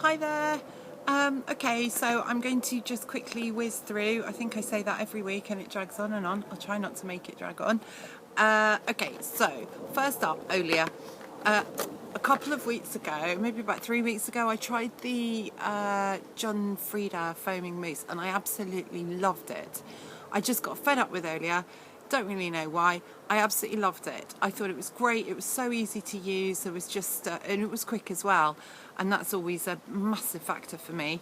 Hi there. Okay, so I'm going to just quickly whiz through. I think I say that every week and it drags on and on. I'll try not to make it drag on. Okay, so first up, Olia. A couple of weeks ago, maybe about 3 weeks ago, I tried the John Frieda foaming mousse and I absolutely loved it. I just got fed up with Olia. Don't really know why. I absolutely loved it. I thought it was great. It was so easy to use. There was just, and it was quick as well. And that's always a massive factor for me.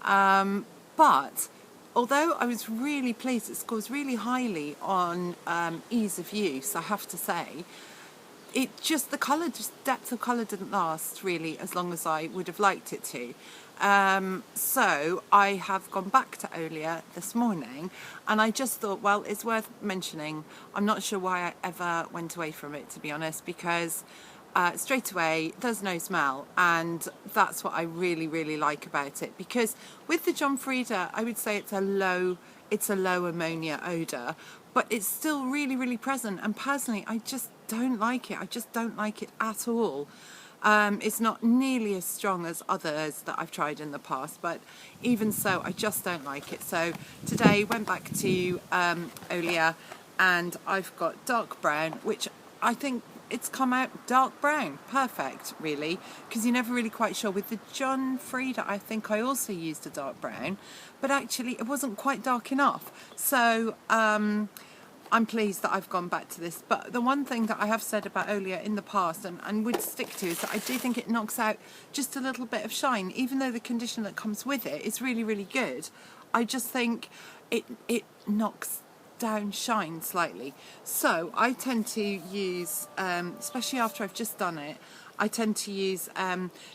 But although I was really pleased, it scores really highly on ease of use, I have to say. It just, the colour, just depth of colour didn't last really as long as I would have liked it to. So I have gone back to Olia this morning and I just thought, well, it's worth mentioning. I'm not sure why I ever went away from it, to be honest, because straight away there's no smell, and that's what I really like about it. Because with the John Frieda, I would say it's a low ammonia odour, but it's still really present, and personally I just don't like it. I just don't like it at all. It's not nearly as strong as others that I've tried in the past, but even so I just don't like it. So today went back to Olia and I've got dark brown, which I think it's come out dark brown. Perfect, really, because you're never really quite sure. With the John Frieda, I think I also used a dark brown, but actually it wasn't quite dark enough. So I'm pleased that I've gone back to this. But the one thing that I have said about Olia in the past and would stick to is that I do think it knocks out just a little bit of shine, even though the conditioner that comes with it is really good. I just think it knocks down shine slightly. So I tend to use, especially after I've just done it, I tend to use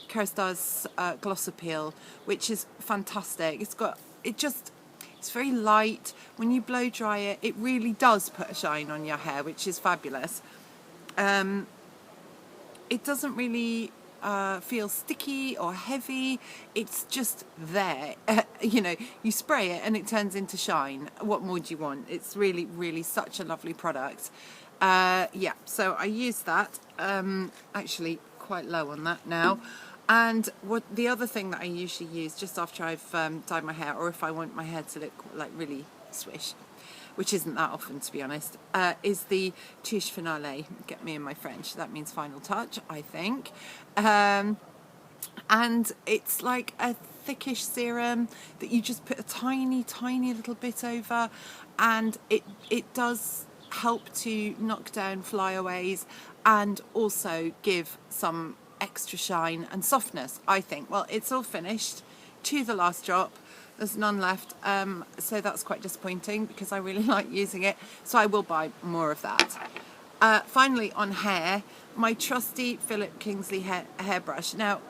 Kerstar's Gloss Appeal, which is fantastic. It's very light. When you blow dry it, it really does put a shine on your hair, which is fabulous. It doesn't really feel sticky or heavy. It's just there. You know, you spray it and it turns into shine. What more do you want? It's really such a lovely product. Yeah, so I use that. Actually quite low on that now. And what the other thing that I usually use just after I've dyed my hair, or if I want my hair to look like really swish, which isn't that often, to be honest, is the touche finale. Get me in my French. That means final touch, I think. And it's like a thickish serum that you just put a tiny little bit over, and it does help to knock down flyaways and also give some extra shine and softness, I think. Well, it's all finished to the last drop. There's none left, so that's quite disappointing because I really like using it, so I will buy more of that. Finally, on hair, my trusty Philip Kingsley hairbrush. Now,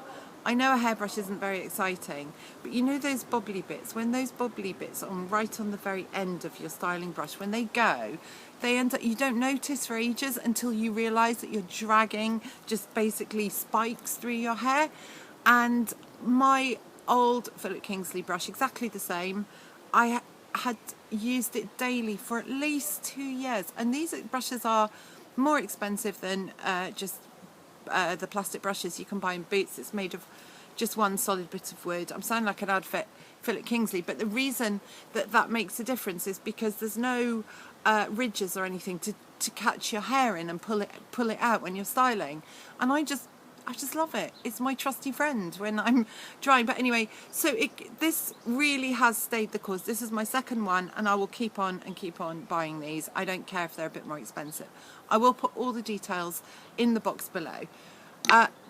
I know a hairbrush isn't very exciting, but you know those bobbly bits, when those bobbly bits are right on the very end of your styling brush, when they go, they end up, you don't notice for ages until you realise that you're dragging just basically spikes through your hair. And my old Philip Kingsley brush, exactly the same, I had used it daily for at least 2 years, and these brushes are more expensive than just the plastic brushes you can buy in Boots. It's made of just one solid bit of wood. I'm sounding like an advert Philip Kingsley, but the reason that makes a difference is because there's no ridges or anything to catch your hair in and pull it out when you're styling, and I just love it. It's my trusty friend when I'm drying. But anyway, so this really has stayed the course. This is my second one, and I will keep on buying these. I don't care if they're a bit more expensive. I will put all the details in the box below.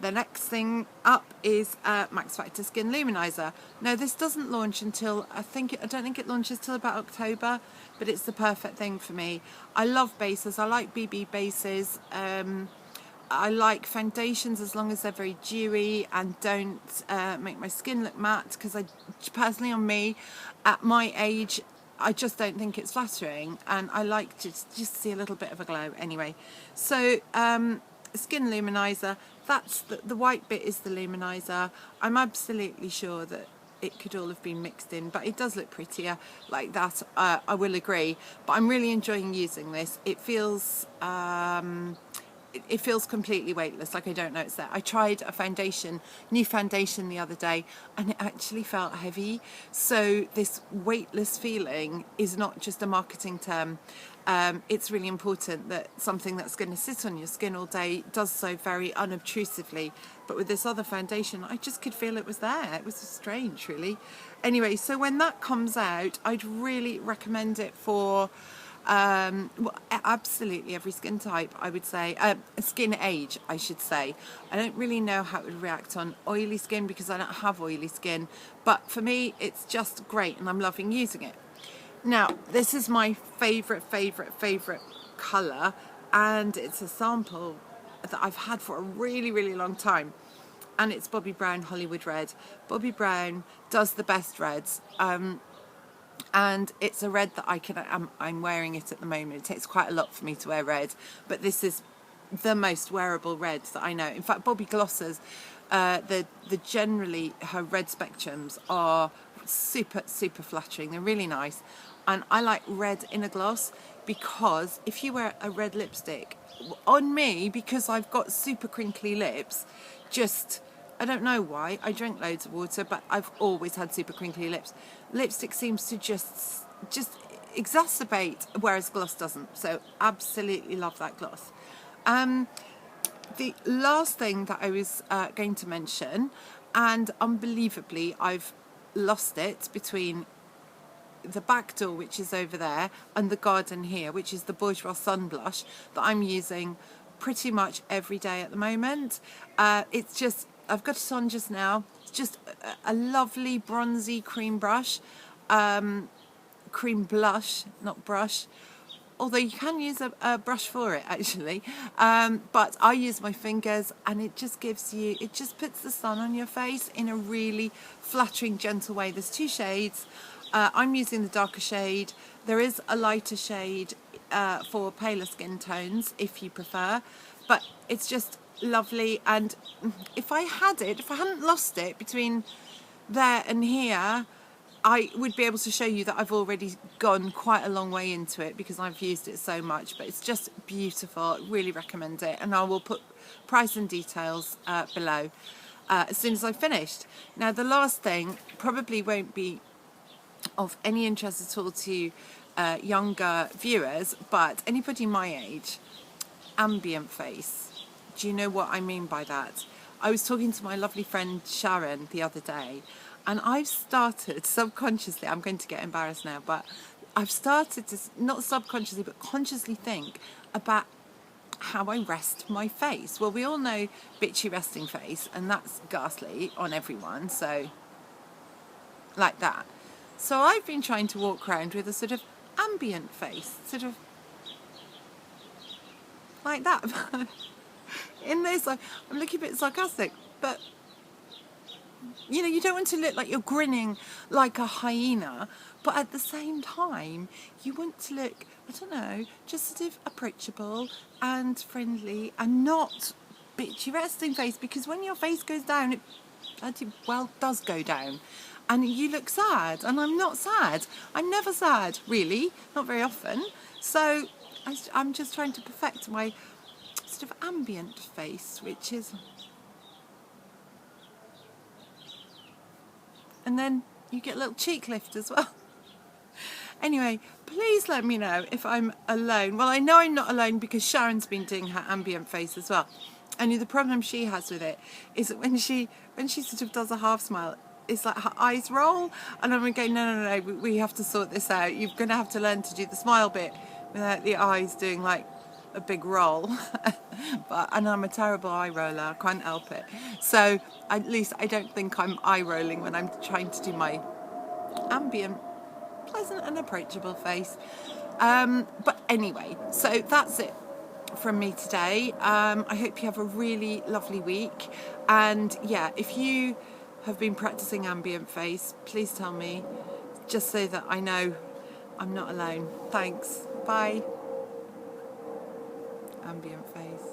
The next thing up is Max Factor Skin Luminizer. Now, this doesn't launch until, I don't think it launches till about October, but it's the perfect thing for me. I love bases. I like BB bases. I like foundations as long as they're very dewy and don't make my skin look matte, because personally, on me, at my age, I just don't think it's flattering, and I like to just see a little bit of a glow anyway. So Skin Luminizer, that's the white bit is the luminizer. I'm absolutely sure that it could all have been mixed in, but it does look prettier like that, I will agree. But I'm really enjoying using this. It feels it feels completely weightless, like I don't know it's there. I tried a new foundation the other day, and it actually felt heavy. So this weightless feeling is not just a marketing term. It's really important that something that's going to sit on your skin all day does so very unobtrusively. But with this other foundation, I just could feel it was there. It was strange, really. Anyway, so when that comes out, I'd really recommend it for well, absolutely every skin type, I would say. Skin age, I should say. I don't really know how it would react on oily skin because I don't have oily skin, but for me it's just great and I'm loving using it. Now, this is my favorite colour, and it's a sample that I've had for a really long time, and it's Bobbi Brown Hollywood Red. Bobbi Brown does the best reds. And it's a red that I'm wearing it at the moment. It takes quite a lot for me to wear red, but this is the most wearable red that I know. In fact, Bobbi glosses, the generally her red spectrums are super flattering. They're really nice, and I like red in a gloss because if you wear a red lipstick on me, because I've got super crinkly lips, I don't know why, I drink loads of water, but I've always had super crinkly lips. Lipstick seems to just exacerbate, whereas gloss doesn't. So absolutely love that gloss. The last thing that I was going to mention, and unbelievably I've lost it between the back door, which is over there, and the garden here, which is the Bourjois Sun Blush that I'm using pretty much every day at the moment. It's just, I've got it on just now. It's just a lovely bronzy cream brush, cream blush, not brush. Although you can use a brush for it actually, but I use my fingers, and it just puts the sun on your face in a really flattering, gentle way. There's two shades. I'm using the darker shade. There is a lighter shade for paler skin tones if you prefer, but it's just lovely. And if I hadn't lost it between there and here, I would be able to show you that I've already gone quite a long way into it because I've used it so much, but it's just beautiful. Really recommend it, and I will put price and details below as soon as I've finished. Now, the last thing probably won't be of any interest at all to younger viewers, but anybody my age, ambient face. Do you know what I mean by that? I was talking to my lovely friend Sharon the other day, and I've started subconsciously, I'm going to get embarrassed now, but I've started to not subconsciously but consciously think about how I rest my face. Well, we all know bitchy resting face, and that's ghastly on everyone, so like that. So I've been trying to walk around with a sort of ambient face, sort of like that. In this, I'm looking a bit sarcastic, but you know, you don't want to look like you're grinning like a hyena, but at the same time, you want to look, I don't know, just sort of approachable and friendly and not bitchy resting face, because when your face goes down, it bloody well does go down. And you look sad, and I'm not sad. I'm never sad, really, not very often. So I'm just trying to perfect my sort of ambient face, which is... And then you get a little cheek lift as well. Anyway, please let me know if I'm alone. Well, I know I'm not alone because Sharon's been doing her ambient face as well. And the problem she has with it is that when she sort of does a half smile, it's like her eyes roll, and I'm going, no, we have to sort this out. You're going to have to learn to do the smile bit without the eyes doing like a big roll. And I'm a terrible eye roller, I can't help it. So at least I don't think I'm eye rolling when I'm trying to do my ambient, pleasant and approachable face. But anyway, so that's it from me today. I hope you have a really lovely week, and yeah, if you have been practicing ambient face, please tell me, just so that I know I'm not alone. Thanks. Bye. Ambient face.